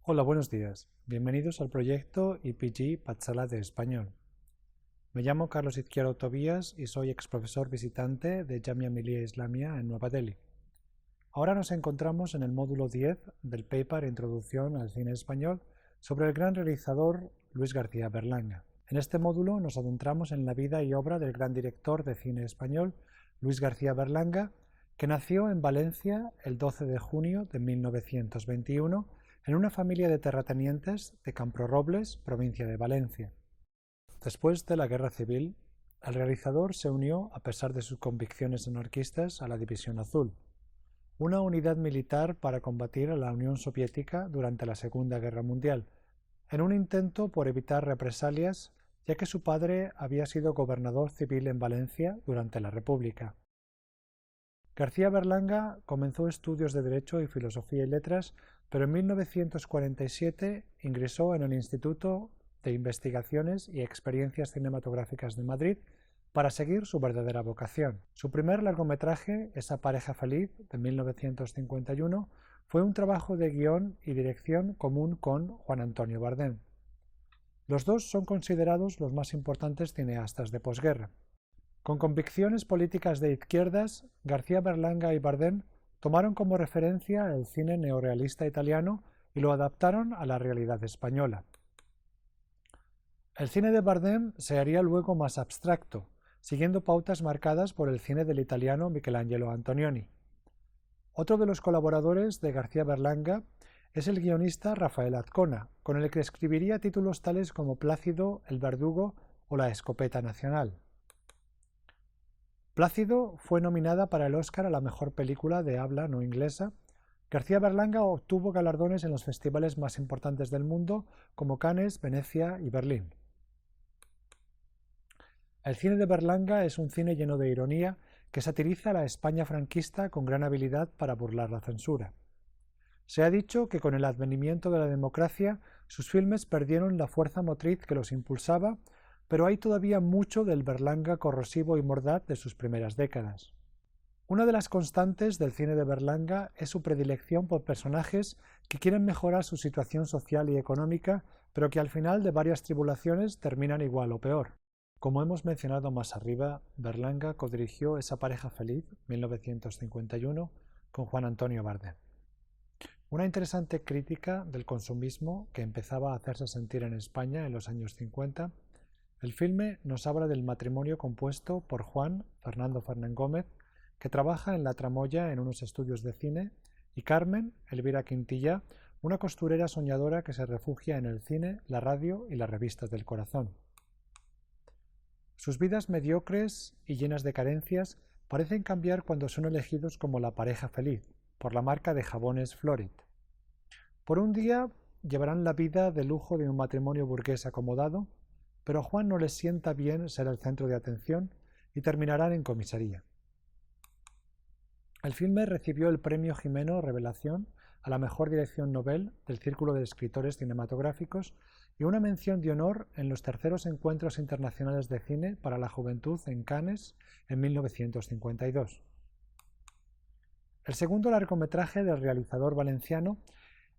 Hola, buenos días. Bienvenidos al proyecto IPG Patsala de Español. Me llamo Carlos Izquierdo Tobías y soy exprofesor visitante de Jamia Millia Islamia en Nueva Delhi. Ahora nos encontramos en el módulo 10 del paper Introducción al cine español sobre el gran realizador Luis García Berlanga. En este módulo nos adentramos en la vida y obra del gran director de cine español Luis García Berlanga, que nació en Valencia el 12 de junio de 1921 en una familia de terratenientes de Camprorobles, provincia de Valencia. Después de la Guerra Civil, el realizador se unió, a pesar de sus convicciones anarquistas, a la División Azul, una unidad militar para combatir a la Unión Soviética durante la Segunda Guerra Mundial, en un intento por evitar represalias, ya que su padre había sido gobernador civil en Valencia durante la República. García Berlanga comenzó estudios de Derecho y Filosofía y Letras, pero en 1947 ingresó en el Instituto de Investigaciones y Experiencias Cinematográficas de Madrid para seguir su verdadera vocación. Su primer largometraje, Esa pareja feliz, de 1951, fue un trabajo de guión y dirección común con Juan Antonio Bardem. Los dos son considerados los más importantes cineastas de posguerra. Con convicciones políticas de izquierdas, García Berlanga y Bardem tomaron como referencia el cine neorrealista italiano y lo adaptaron a la realidad española. El cine de Bardem se haría luego más abstracto, siguiendo pautas marcadas por el cine del italiano Michelangelo Antonioni. Otro de los colaboradores de García Berlanga es el guionista Rafael Azcona, con el que escribiría títulos tales como Plácido, El verdugo o La escopeta nacional. Plácido fue nominada para el Oscar a la mejor película de habla no inglesa. García Berlanga obtuvo galardones en los festivales más importantes del mundo como Cannes, Venecia y Berlín. El cine de Berlanga es un cine lleno de ironía que satiriza a la España franquista con gran habilidad para burlar la censura. Se ha dicho que con el advenimiento de la democracia sus filmes perdieron la fuerza motriz que los impulsaba, pero hay todavía mucho del Berlanga corrosivo y mordaz de sus primeras décadas. Una de las constantes del cine de Berlanga es su predilección por personajes que quieren mejorar su situación social y económica, pero que al final de varias tribulaciones terminan igual o peor. Como hemos mencionado más arriba, Berlanga codirigió Esa pareja feliz, 1951, con Juan Antonio Bardem. Una interesante crítica del consumismo que empezaba a hacerse sentir en España en los años 50, el filme nos habla del matrimonio compuesto por Juan Fernando Fernán Gómez, que trabaja en La Tramoya en unos estudios de cine, y Carmen Elvira Quintilla, una costurera soñadora que se refugia en el cine, la radio y las revistas del corazón. Sus vidas mediocres y llenas de carencias parecen cambiar cuando son elegidos como la pareja feliz, por la marca de jabones Florid. Por un día llevarán la vida de lujo de un matrimonio burgués acomodado, pero a Juan no les sienta bien ser el centro de atención y terminarán en comisaría. El filme recibió el premio Jimeno Revelación a la mejor dirección Nobel del Círculo de Escritores Cinematográficos y una mención de honor en los terceros encuentros internacionales de cine para la juventud en Cannes en 1952. El segundo largometraje del realizador valenciano,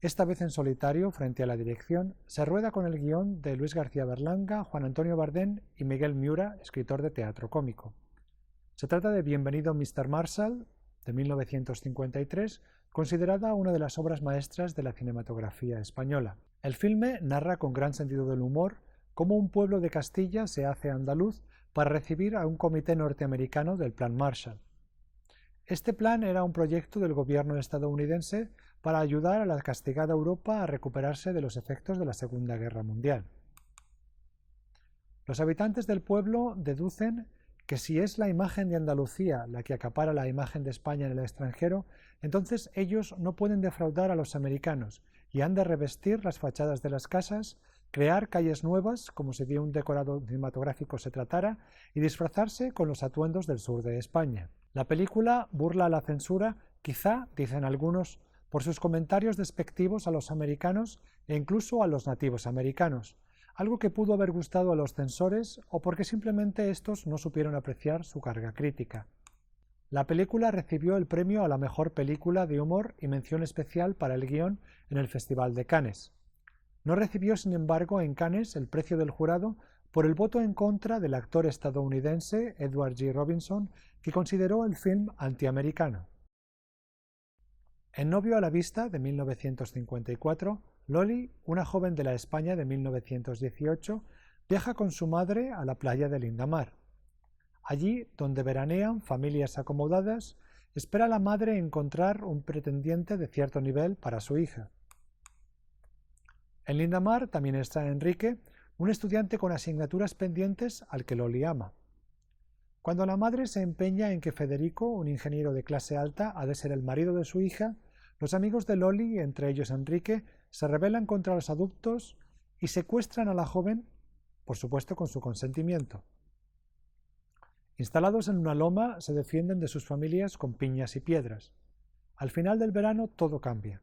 esta vez en solitario frente a la dirección, se rueda con el guión de Luis García Berlanga, Juan Antonio Bardem y Miguel Miura, escritor de teatro cómico. Se trata de Bienvenido Mr. Marshall, de 1953, considerada una de las obras maestras de la cinematografía española. El filme narra con gran sentido del humor cómo un pueblo de Castilla se hace andaluz para recibir a un comité norteamericano del Plan Marshall. Este plan era un proyecto del gobierno estadounidense para ayudar a la castigada Europa a recuperarse de los efectos de la Segunda Guerra Mundial. Los habitantes del pueblo deducen que si es la imagen de Andalucía la que acapara la imagen de España en el extranjero, entonces ellos no pueden defraudar a los americanos y han de revestir las fachadas de las casas, crear calles nuevas como si de un decorado cinematográfico se tratara y disfrazarse con los atuendos del sur de España. La película burla a la censura, quizá, dicen algunos, por sus comentarios despectivos a los americanos e incluso a los nativos americanos, algo que pudo haber gustado a los censores o porque simplemente estos no supieron apreciar su carga crítica. La película recibió el premio a la mejor película de humor y mención especial para el guión en el Festival de Cannes. No recibió, sin embargo, en Cannes el precio del jurado por el voto en contra del actor estadounidense Edward G. Robinson, que consideró el film antiamericano. En Novio a la vista, de 1954, Loli, una joven de la España de 1918, viaja con su madre a la playa de Lindamar. Allí, donde veranean familias acomodadas, espera la madre encontrar un pretendiente de cierto nivel para su hija. En Lindamar también está Enrique, un estudiante con asignaturas pendientes al que Loli ama. Cuando la madre se empeña en que Federico, un ingeniero de clase alta, ha de ser el marido de su hija, los amigos de Loli, entre ellos Enrique, se rebelan contra los adultos y secuestran a la joven, por supuesto con su consentimiento. Instalados en una loma, se defienden de sus familias con piñas y piedras. Al final del verano todo cambia.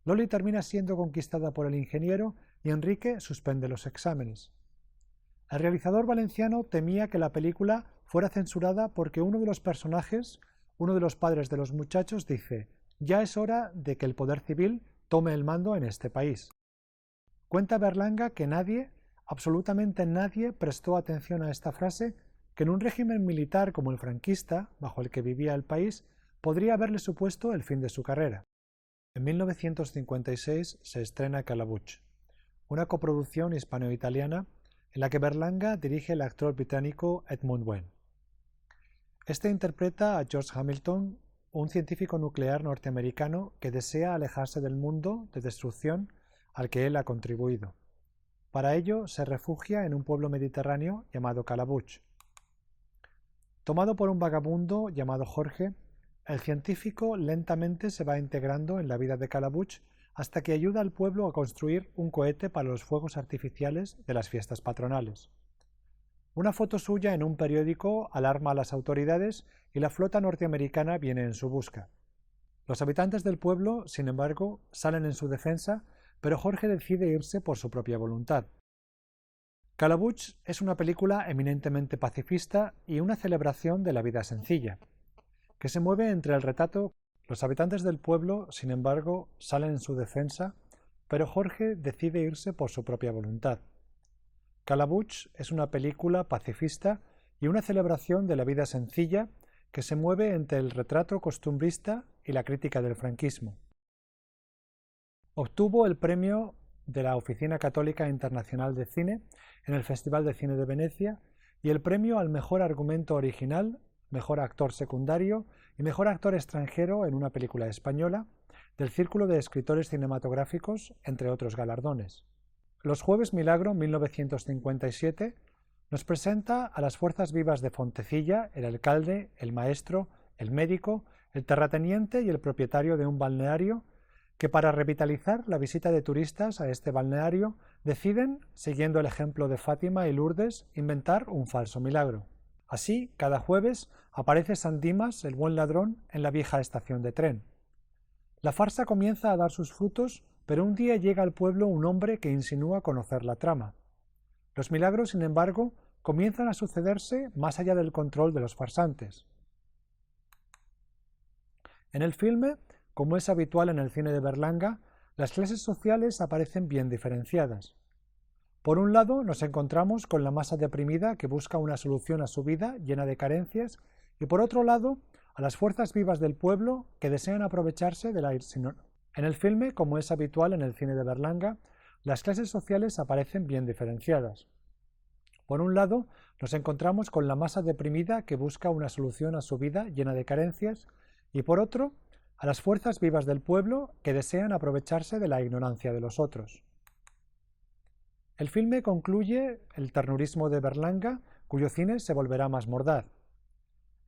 Loli termina siendo conquistada por el ingeniero y Enrique suspende los exámenes. El realizador valenciano temía que la película fuera censurada porque uno de los personajes, uno de los padres de los muchachos, dice: «Ya es hora de que el poder civil tome el mando en este país». Cuenta Berlanga que nadie, absolutamente nadie, prestó atención a esta frase, que en un régimen militar como el franquista, bajo el que vivía el país, podría haberle supuesto el fin de su carrera. En 1956 se estrena Calabuch, una coproducción hispano-italiana en la que Berlanga dirige el actor británico Edmund Wendt. Este interpreta a George Hamilton, un científico nuclear norteamericano que desea alejarse del mundo de destrucción al que él ha contribuido. Para ello se refugia en un pueblo mediterráneo llamado Calabuch. Tomado por un vagabundo llamado Jorge, el científico lentamente se va integrando en la vida de Calabuch hasta que ayuda al pueblo a construir un cohete para los fuegos artificiales de las fiestas patronales. Una foto suya en un periódico alarma a las autoridades y la flota norteamericana viene en su busca. Los habitantes del pueblo, sin embargo, salen en su defensa, pero Jorge decide irse por su propia voluntad. Calabuch es una película eminentemente pacifista y una celebración de la vida sencilla, que se mueve entre el retrato. Los habitantes del pueblo, sin embargo, salen en su defensa, pero Jorge decide irse por su propia voluntad. Calabuch es una película pacifista y una celebración de la vida sencilla que se mueve entre el retrato costumbrista y la crítica del franquismo. Obtuvo el premio de la Oficina Católica Internacional de Cine en el Festival de Cine de Venecia y el premio al mejor argumento original, mejor actor secundario y mejor actor extranjero en una película española del Círculo de Escritores Cinematográficos, entre otros galardones. Los Jueves Milagro, 1957, nos presenta a las fuerzas vivas de Fontecilla, el alcalde, el maestro, el médico, el terrateniente y el propietario de un balneario, que para revitalizar la visita de turistas a este balneario deciden, siguiendo el ejemplo de Fátima y Lourdes, inventar un falso milagro. Así, cada jueves aparece San Dimas, el buen ladrón, en la vieja estación de tren. La farsa comienza a dar sus frutos, pero un día llega al pueblo un hombre que insinúa conocer la trama. Los milagros, sin embargo, comienzan a sucederse más allá del control de los farsantes. En el filme, como es habitual en el cine de Berlanga, las clases sociales aparecen bien diferenciadas. Por un lado, nos encontramos con la masa deprimida que busca una solución a su vida llena de carencias, y por otro lado, a las fuerzas vivas del pueblo que desean aprovecharse de la irresistible. En el filme, como es habitual en el cine de Berlanga, las clases sociales aparecen bien diferenciadas. Por un lado, nos encontramos con la masa deprimida que busca una solución a su vida llena de carencias, y por otro, a las fuerzas vivas del pueblo que desean aprovecharse de la ignorancia de los otros. El filme concluye el ternurismo de Berlanga, cuyo cine se volverá más mordaz.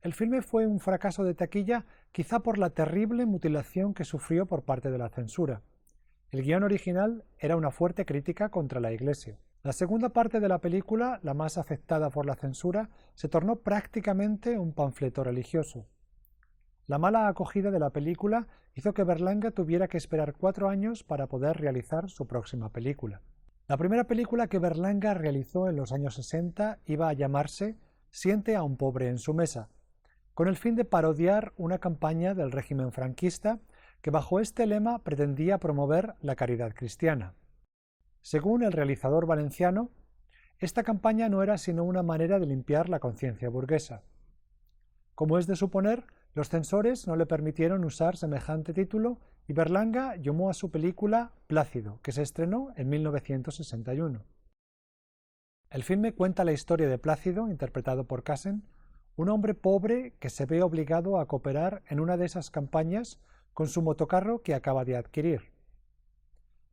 El filme fue un fracaso de taquilla quizá por la terrible mutilación que sufrió por parte de la censura. El guión original era una fuerte crítica contra la Iglesia. La segunda parte de la película, la más afectada por la censura, se tornó prácticamente un panfleto religioso. La mala acogida de la película hizo que Berlanga tuviera que esperar 4 años para poder realizar su próxima película. La primera película que Berlanga realizó en los años 60 iba a llamarse Siente a un pobre en su mesa, con el fin de parodiar una campaña del régimen franquista que bajo este lema pretendía promover la caridad cristiana. Según el realizador valenciano, esta campaña no era sino una manera de limpiar la conciencia burguesa. Como es de suponer, los censores no le permitieron usar semejante título y Berlanga llamó a su película Plácido, que se estrenó en 1961. El filme cuenta la historia de Plácido, interpretado por Cassen, un hombre pobre que se ve obligado a cooperar en una de esas campañas con su motocarro que acaba de adquirir.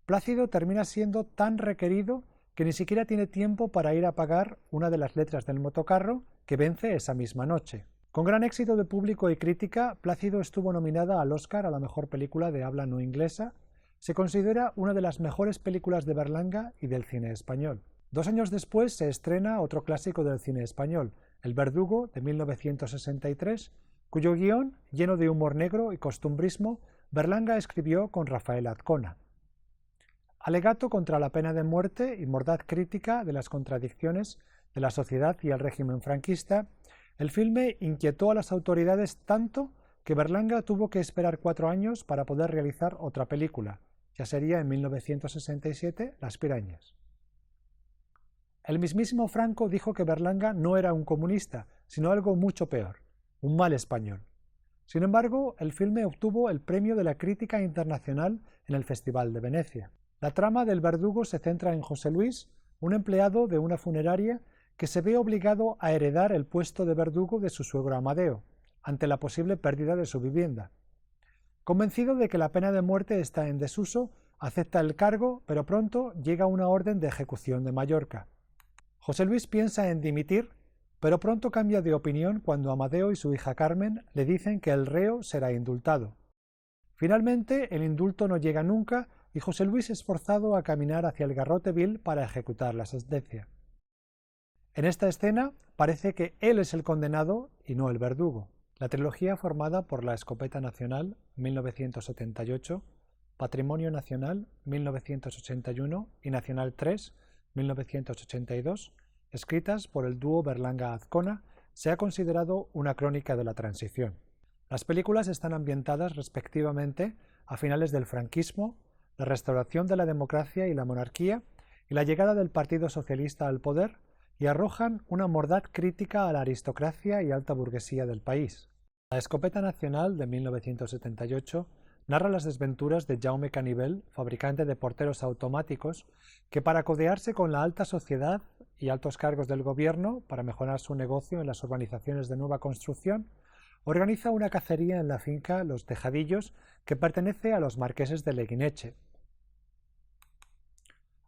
Plácido termina siendo tan requerido que ni siquiera tiene tiempo para ir a pagar una de las letras del motocarro que vence esa misma noche. Con gran éxito de público y crítica, Plácido estuvo nominada al Oscar a la mejor película de habla no inglesa. Se considera una de las mejores películas de Berlanga y del cine español. 2 años después se estrena otro clásico del cine español, El Verdugo, de 1963, cuyo guión, lleno de humor negro y costumbrismo, Berlanga escribió con Rafael Azcona. Alegato contra la pena de muerte y mordaz crítica de las contradicciones de la sociedad y el régimen franquista, el filme inquietó a las autoridades tanto que Berlanga tuvo que esperar 4 años para poder realizar otra película. Ya sería en 1967 Las Pirañas. El mismísimo Franco dijo que Berlanga no era un comunista, sino algo mucho peor, un mal español. Sin embargo, el filme obtuvo el premio de la crítica internacional en el Festival de Venecia. La trama del Verdugo se centra en José Luis, un empleado de una funeraria que se ve obligado a heredar el puesto de verdugo de su suegro Amadeo, ante la posible pérdida de su vivienda. Convencido de que la pena de muerte está en desuso, acepta el cargo, pero pronto llega una orden de ejecución de Mallorca. José Luis piensa en dimitir, pero pronto cambia de opinión cuando Amadeo y su hija Carmen le dicen que el reo será indultado. Finalmente, el indulto no llega nunca y José Luis es forzado a caminar hacia el garrote vil para ejecutar la sentencia. En esta escena parece que él es el condenado y no el verdugo. La trilogía formada por La Escopeta Nacional, 1978, Patrimonio Nacional, 1981 y Nacional 3, 1982, escritas por el dúo Berlanga-Azcona, se ha considerado una crónica de la transición. Las películas están ambientadas respectivamente a finales del franquismo, la restauración de la democracia y la monarquía y la llegada del Partido Socialista al poder, y arrojan una mordaz crítica a la aristocracia y alta burguesía del país. La Escopeta Nacional de 1978 narra las desventuras de Jaume Canivel, fabricante de porteros automáticos, que para codearse con la alta sociedad y altos cargos del gobierno para mejorar su negocio en las urbanizaciones de nueva construcción, organiza una cacería en la finca Los Tejadillos que pertenece a los marqueses de Leguineche.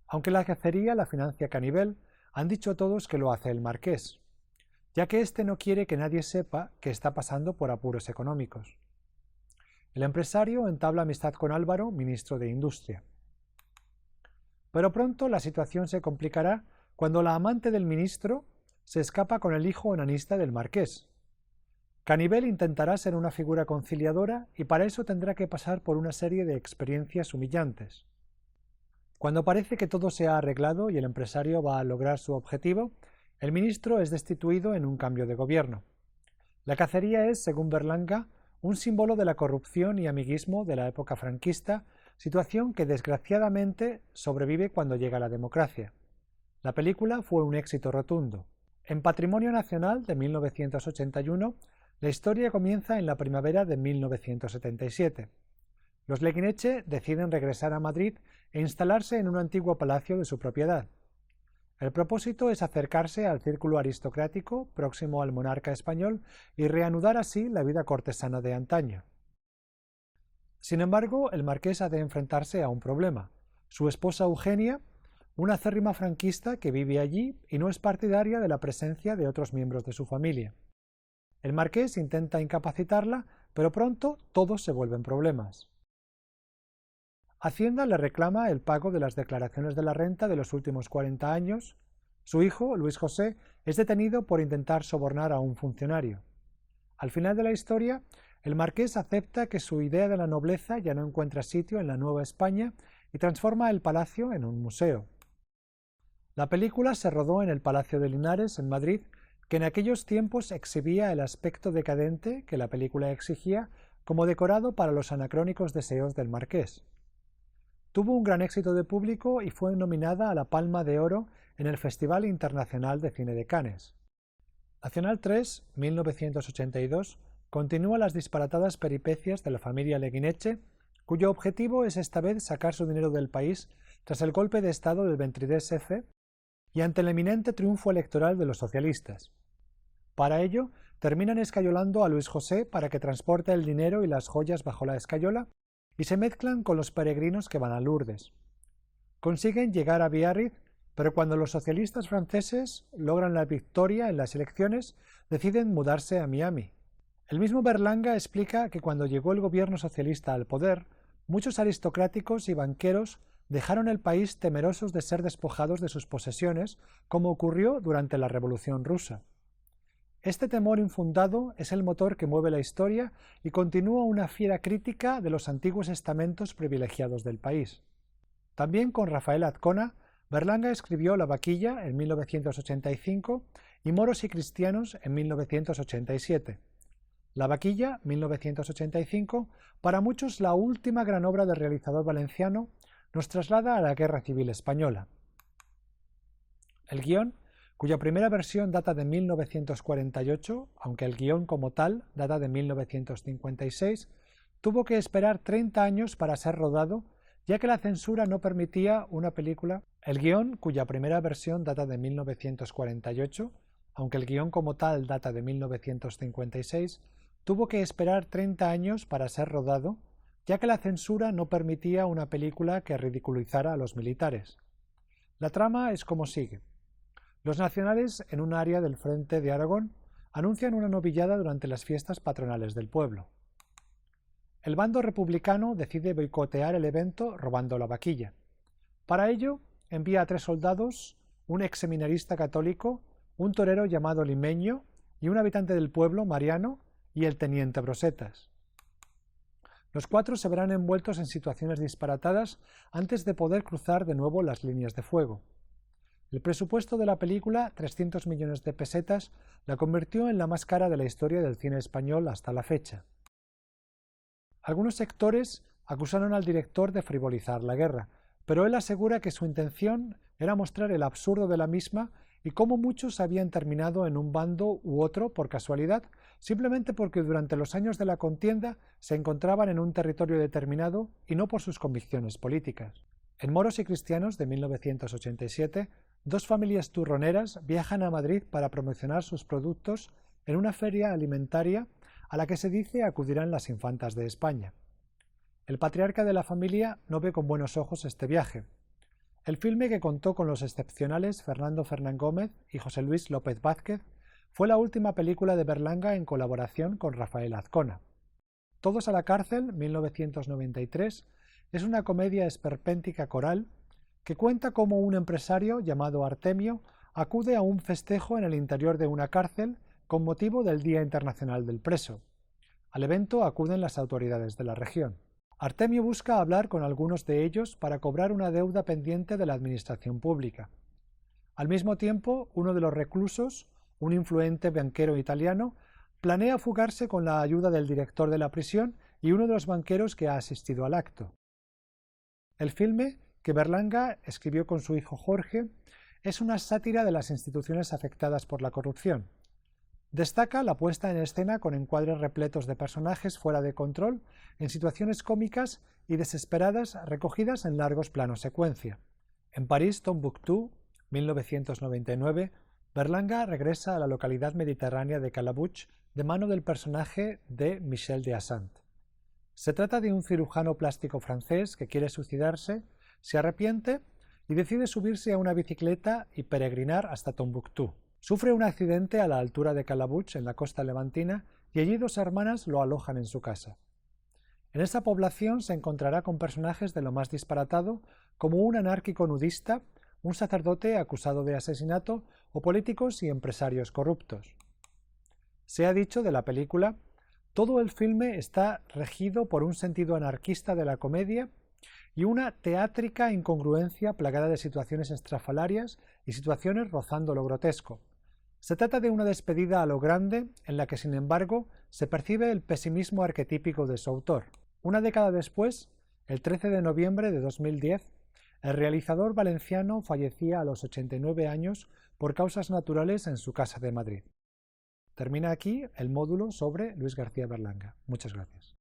Aunque la cacería la financia Canivel, han dicho todos que lo hace el marqués, ya que éste no quiere que nadie sepa que está pasando por apuros económicos. El empresario entabla amistad con Álvaro, ministro de Industria. Pero pronto la situación se complicará cuando la amante del ministro se escapa con el hijo onanista del marqués. Canivel intentará ser una figura conciliadora y para eso tendrá que pasar por una serie de experiencias humillantes. Cuando parece que todo se ha arreglado y el empresario va a lograr su objetivo, el ministro es destituido en un cambio de gobierno. La cacería es, según Berlanga, un símbolo de la corrupción y amiguismo de la época franquista, situación que desgraciadamente sobrevive cuando llega la democracia. La película fue un éxito rotundo. En Patrimonio Nacional de 1981, la historia comienza en la primavera de 1977. Los Leguineche deciden regresar a Madrid e instalarse en un antiguo palacio de su propiedad. El propósito es acercarse al círculo aristocrático próximo al monarca español y reanudar así la vida cortesana de antaño. Sin embargo, el marqués ha de enfrentarse a un problema. Su esposa Eugenia, una acérrima franquista que vive allí y no es partidaria de la presencia de otros miembros de su familia. El marqués intenta incapacitarla, pero pronto todos se vuelven problemas. Hacienda le reclama el pago de las declaraciones de la renta de los últimos 40 años. Su hijo, Luis José, es detenido por intentar sobornar a un funcionario. Al final de la historia, el marqués acepta que su idea de la nobleza ya no encuentra sitio en la Nueva España y transforma el palacio en un museo. La película se rodó en el Palacio de Linares, en Madrid, que en aquellos tiempos exhibía el aspecto decadente que la película exigía como decorado para los anacrónicos deseos del marqués. Tuvo un gran éxito de público y fue nominada a la Palma de Oro en el Festival Internacional de Cine de Cannes. Nacional 3, 1982, continúa las disparatadas peripecias de la familia Leguineche, cuyo objetivo es esta vez sacar su dinero del país tras el golpe de Estado del 23F y ante el eminente triunfo electoral de los socialistas. Para ello, terminan escayolando a Luis José para que transporte el dinero y las joyas bajo la escayola y se mezclan con los peregrinos que van a Lourdes. Consiguen llegar a Biarritz, pero cuando los socialistas franceses logran la victoria en las elecciones, deciden mudarse a Miami. El mismo Berlanga explica que cuando llegó el gobierno socialista al poder, muchos aristocráticos y banqueros dejaron el país temerosos de ser despojados de sus posesiones, como ocurrió durante la Revolución Rusa. Este temor infundado es el motor que mueve la historia y continúa una fiera crítica de los antiguos estamentos privilegiados del país. También con Rafael Azcona, Berlanga escribió La vaquilla en 1985 y Moros y cristianos en 1987. La vaquilla, 1985, para muchos la última gran obra del realizador valenciano, nos traslada a la Guerra Civil Española. El guión, cuya primera versión data de 1948, aunque el guión como tal data de 1956, tuvo que esperar 30 años para ser rodado, ya que la censura no permitía una película. El guión, cuya primera versión data de 1948, aunque el guión como tal data de 1956, tuvo que esperar 30 años para ser rodado, ya que la censura no permitía una película que ridiculizara a los militares. La trama es como sigue. Los nacionales, en un área del frente de Aragón, anuncian una novillada durante las fiestas patronales del pueblo. El bando republicano decide boicotear el evento robando la vaquilla. Para ello, envía a 3 soldados, un ex seminarista católico, un torero llamado Limeño y un habitante del pueblo, Mariano, y el teniente Brosetas. Los 4 se verán envueltos en situaciones disparatadas antes de poder cruzar de nuevo las líneas de fuego. El presupuesto de la película, 300 millones de pesetas, la convirtió en la más cara de la historia del cine español hasta la fecha. Algunos sectores acusaron al director de frivolizar la guerra, pero él asegura que su intención era mostrar el absurdo de la misma y cómo muchos habían terminado en un bando u otro por casualidad, simplemente porque durante los años de la contienda se encontraban en un territorio determinado y no por sus convicciones políticas. En Moros y cristianos, de 1987, 2 familias turroneras viajan a Madrid para promocionar sus productos en una feria alimentaria a la que se dice acudirán las infantas de España. El patriarca de la familia no ve con buenos ojos este viaje. El filme, que contó con los excepcionales Fernando Fernán Gómez y José Luis López Vázquez, fue la última película de Berlanga en colaboración con Rafael Azcona. Todos a la cárcel, 1993, es una comedia esperpéntica coral que cuenta cómo un empresario llamado Artemio acude a un festejo en el interior de una cárcel con motivo del Día Internacional del Preso. Al evento acuden las autoridades de la región. Artemio busca hablar con algunos de ellos para cobrar una deuda pendiente de la administración pública. Al mismo tiempo, uno de los reclusos, un influente banquero italiano, planea fugarse con la ayuda del director de la prisión y uno de los banqueros que ha asistido al acto. El filme, que Berlanga escribió con su hijo Jorge, es una sátira de las instituciones afectadas por la corrupción. Destaca la puesta en escena con encuadres repletos de personajes fuera de control, en situaciones cómicas y desesperadas recogidas en largos planos secuencia. En París, Tombuctú, 1999, Berlanga regresa a la localidad mediterránea de Calabuch de mano del personaje de Michel de Assant. Se trata de un cirujano plástico francés que quiere suicidarse, se arrepiente y decide subirse a una bicicleta y peregrinar hasta Tombuctú. Sufre un accidente a la altura de Calabuch, en la costa levantina, y allí 2 hermanas lo alojan en su casa. En esa población se encontrará con personajes de lo más disparatado, como un anárquico nudista, un sacerdote acusado de asesinato o políticos y empresarios corruptos. Se ha dicho de la película: todo el filme está regido por un sentido anarquista de la comedia y una teátrica incongruencia plagada de situaciones estrafalarias y situaciones rozando lo grotesco. Se trata de una despedida a lo grande en la que, sin embargo, se percibe el pesimismo arquetípico de su autor. Una década después, el 13 de noviembre de 2010, el realizador valenciano fallecía a los 89 años por causas naturales en su casa de Madrid. Termina aquí el módulo sobre Luis García Berlanga. Muchas gracias.